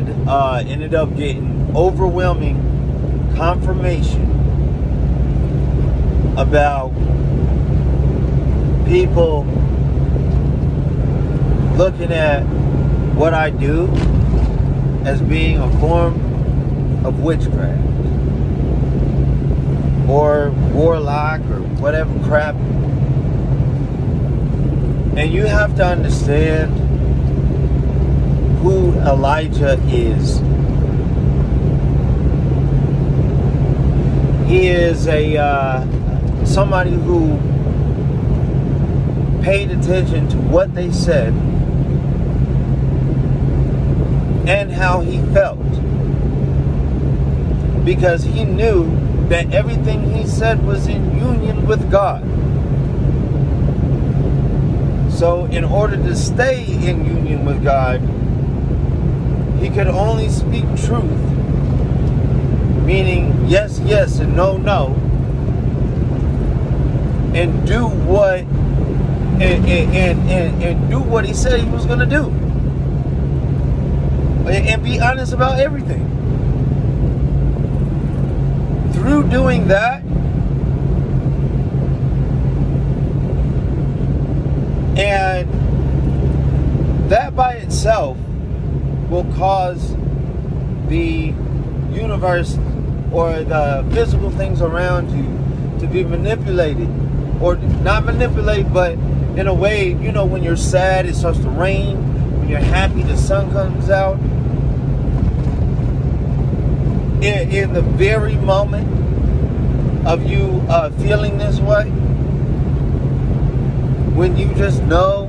and ended up getting overwhelming confirmation about people looking at what I do as being a form of witchcraft or warlock or whatever crap. And you have to understand who Elijah is. He is somebody who paid attention to what they said and how he felt, because he knew that everything he said was in union with God. So in order to stay in union with God, he could only speak truth, meaning yes, yes, and no, no, and do what and do what he said he was going to do, and be honest about everything. Through doing that, and that by itself will cause the universe or the physical things around you to be manipulated, or not manipulated, but in a way, you know, when you're sad, it starts to rain. When you're happy, the sun comes out. In the very moment of you feeling this way, when you just know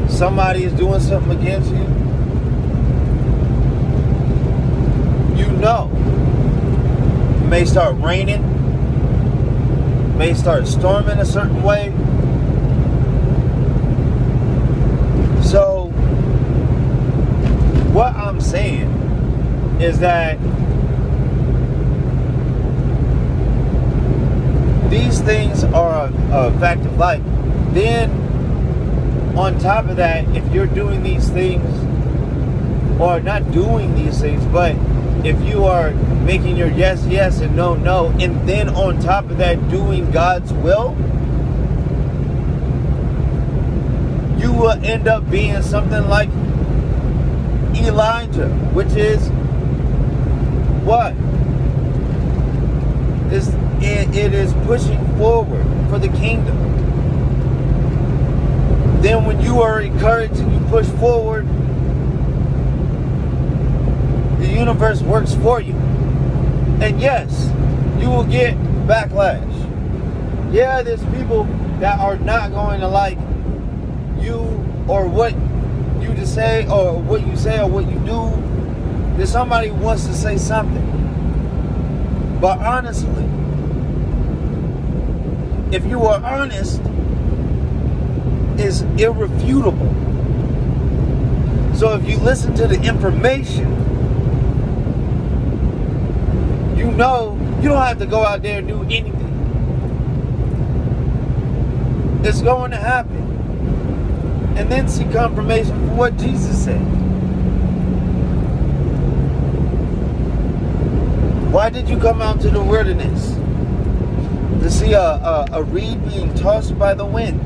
somebody is doing something against you, you know. It may start raining, may start storming a certain way. So what I'm saying is that these things are a fact of life. Then on top of that, if you're doing these things, or not doing these things, but if you are making your yes, yes, and no, no, and then on top of that, doing God's will, you will end up being something like Elijah, which is what? It is pushing forward for the kingdom. Then when you are encouraged and you push forward, the universe works for you. And yes, you will get backlash. Yeah, there's people that are not going to like you or what you to say, or what you say, or what you do. There's somebody who wants to say something. But honestly, if you are honest, is irrefutable. So if you listen to the information, you know you don't have to go out there and do anything. It's going to happen. And then see confirmation for what Jesus said. Why did you come out to the wilderness? To see a reed being tossed by the wind?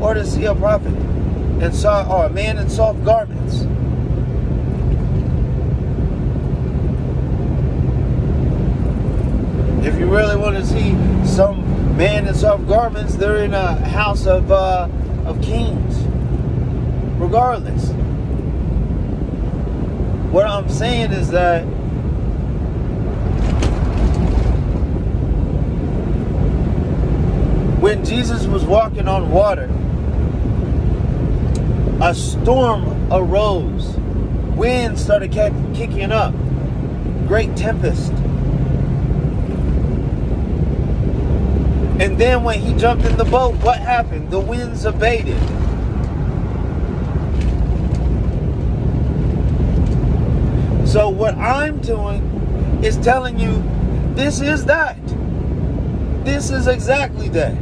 Or to see a prophet or a man in soft garments? If you really want to see some man in soft garments, they're in a house of kings. Regardless, what I'm saying is that when Jesus was walking on water, a storm arose. Wind started kicking up. Great tempest. And then when he jumped in the boat, what happened? The winds abated. So what I'm doing is telling you, this is that. This is exactly that.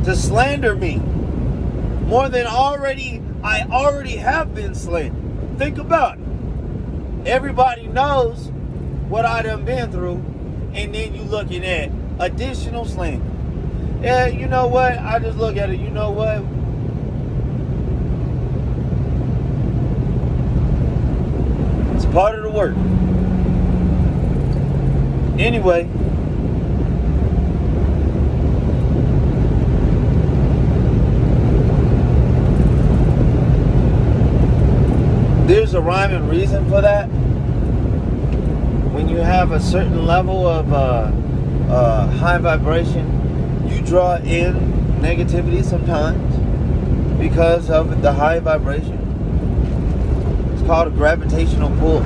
To slander me more than already I already have been slandered. Think about it. Everybody knows what I done been through, and then you looking at additional slander. Yeah, you know what? I just look at it, you know what? It's part of the work. Anyway, there's a rhyme and reason for that. When you have a certain level of high vibration, you draw in negativity sometimes because of the high vibration. It's called a gravitational pull.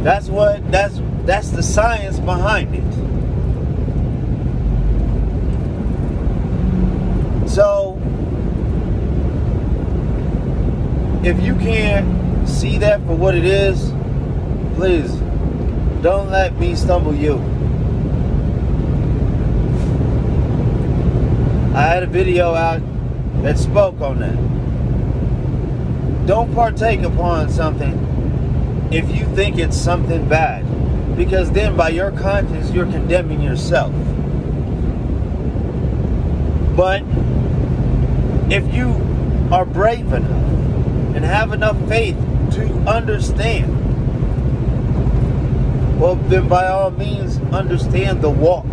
That's the science behind it. So if you can't see that for what it is, please don't let me stumble you. I had a video out that spoke on that. Don't partake upon something if you think it's something bad, because then by your conscience you're condemning yourself. But if you are brave enough and have enough faith to understand, well then by all means understand the walk.